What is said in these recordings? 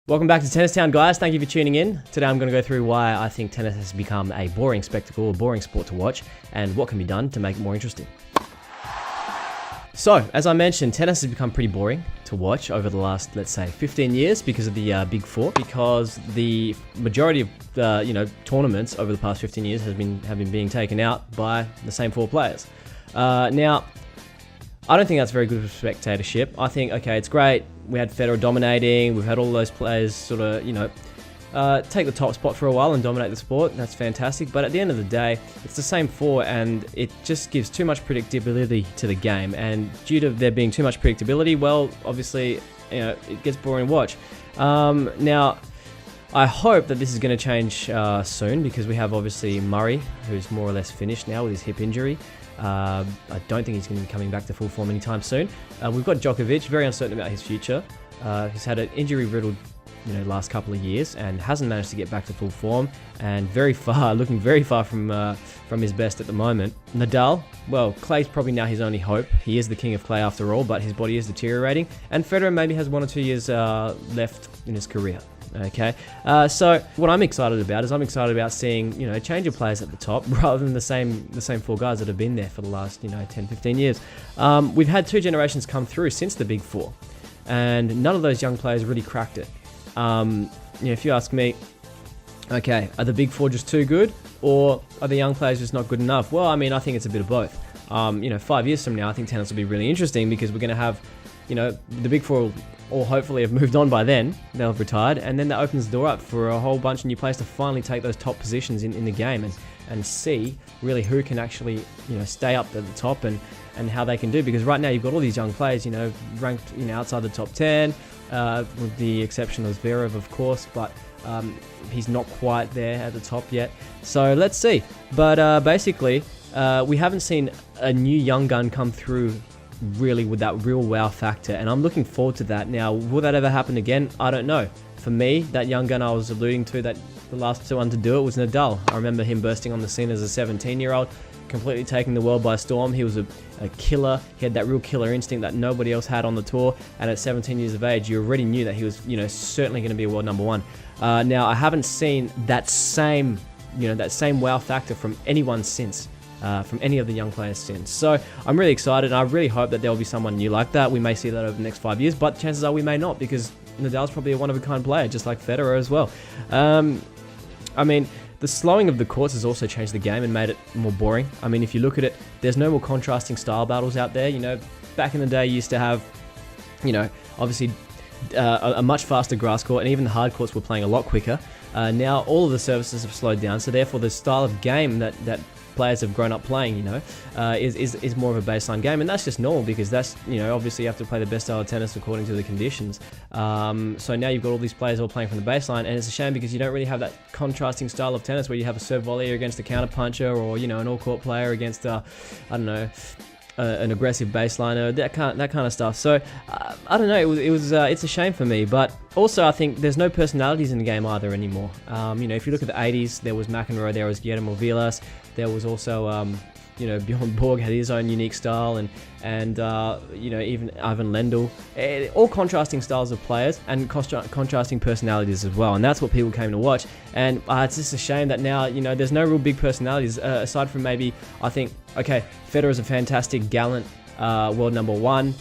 Welcome back to Tennis Town, guys. Thank you for tuning in. Today I'm going to go through why I think tennis has become a boring spectacle, a boring sport to watch, and what can be done to make it more interesting. So, as I mentioned, tennis has become pretty boring to watch over the last, let's say, 15 years because of the Big Four. Because the majority of tournaments over the past 15 years have been being taken out by the same four players. Now, I don't think that's very good for spectatorship. I think, okay, it's great. We had Federer dominating. We've had all those players sort of, take the top spot for a while and dominate the sport. That's fantastic. But at the end of the day, it's the same four, and it just gives too much predictability to the game. And due to there being too much predictability, well, obviously, it gets boring to watch. Now, I hope that this is going to change soon, because we have obviously Murray, who's more or less finished now with his hip injury. I don't think he's going to be coming back to full form anytime soon. We've got Djokovic, very uncertain about his future. He's had an injury-riddled last couple of years and hasn't managed to get back to full form, and looking very far from his best at the moment. Nadal, well, clay's probably now his only hope. He is the king of clay after all, but his body is deteriorating. And Federer maybe has 1 or 2 years left in his career. Okay, so what I'm excited about is seeing a change of players at the top rather than the same four guys that have been there for the last 10-15 years. We've had 2 generations come through since the Big Four, and none of those young players really cracked it. If you ask me, okay, are the Big Four just too good, or are the young players just not good enough? Well, I mean, I think it's a bit of both. 5 years from now, I think tennis will be really interesting, because we're going to have, the Big Four will hopefully have moved on by then. They'll have retired, and then that opens the door up for a whole bunch of new players to finally take those top positions in the game and see really who can actually stay up at the top and how they can do. Because right now you've got all these young players ranked outside the top 10, with the exception of Zverev, of course, but he's not quite there at the top yet. So let's see. But basically, we haven't seen a new young gun come through really with that real wow factor, and I'm looking forward to that. Now, will that ever happen again? I don't know. For me, that young gun I was alluding to, that the last one to do it was Nadal. I remember him bursting on the scene as a 17-year-old, completely taking the world by storm. He was a killer. He had that real killer instinct that nobody else had on the tour, and at 17 years of age, you already knew that he was certainly going to be a world number one. Now, I haven't seen that same wow factor from anyone since. From any of the young players since. So I'm really excited, and I really hope that there will be someone new like that. We may see that over the next 5 years, but chances are we may not, because Nadal's probably a one-of-a-kind player, just like Federer as well. I mean, the slowing of the courts has also changed the game and made it more boring. I mean, if you look at it, there's no more contrasting style battles out there. Back in the day, you used to have, obviously a much faster grass court, and even the hard courts were playing a lot quicker. Now all of the services have slowed down, so therefore the style of game that players have grown up playing, is more of a baseline game, and that's just normal, because that's, obviously you have to play the best style of tennis according to the conditions. So now you've got all these players all playing from the baseline, and it's a shame because you don't really have that contrasting style of tennis where you have a serve volleyer against a counter puncher, or an all-court player against an aggressive baseliner, that kind of stuff. So I don't know. It's a shame for me, but also I think there's no personalities in the game either anymore. If you look at the 80s, there was McEnroe, there was Guillermo Vilas, there was also Bjorn Borg had his own unique style, and even Ivan Lendl. All contrasting styles of players and contrasting personalities as well, and that's what people came to watch. And it's just a shame that now there's no real big personalities aside from maybe, I think, okay, Federer's a fantastic, gallant world number one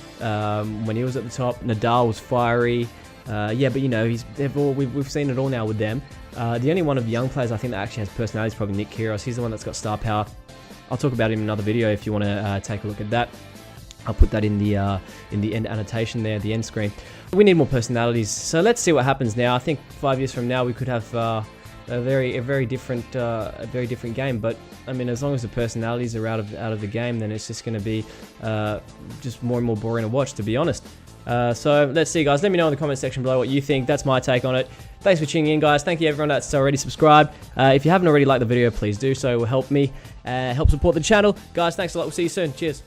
when he was at the top. Nadal was fiery, but we've seen it all now with them. The only one of the young players I think that actually has personality is probably Nick Kyrgios. He's the one that's got star power. I'll talk about him in another video if you want to take a look at that. I'll put that in the end annotation there, the end screen. We need more personalities, so let's see what happens now. I think 5 years from now we could have a very different game. But I mean, as long as the personalities are out of the game, then it's just going to be just more and more boring to watch, to be honest. So let's see, guys. Let me know in the comment section below what you think. That's my take on it. Thanks for tuning in, guys. Thank you everyone that's already subscribed. If you haven't already liked the video, please do so. It will help me, help support the channel. Guys, thanks a lot. We'll see you soon. Cheers.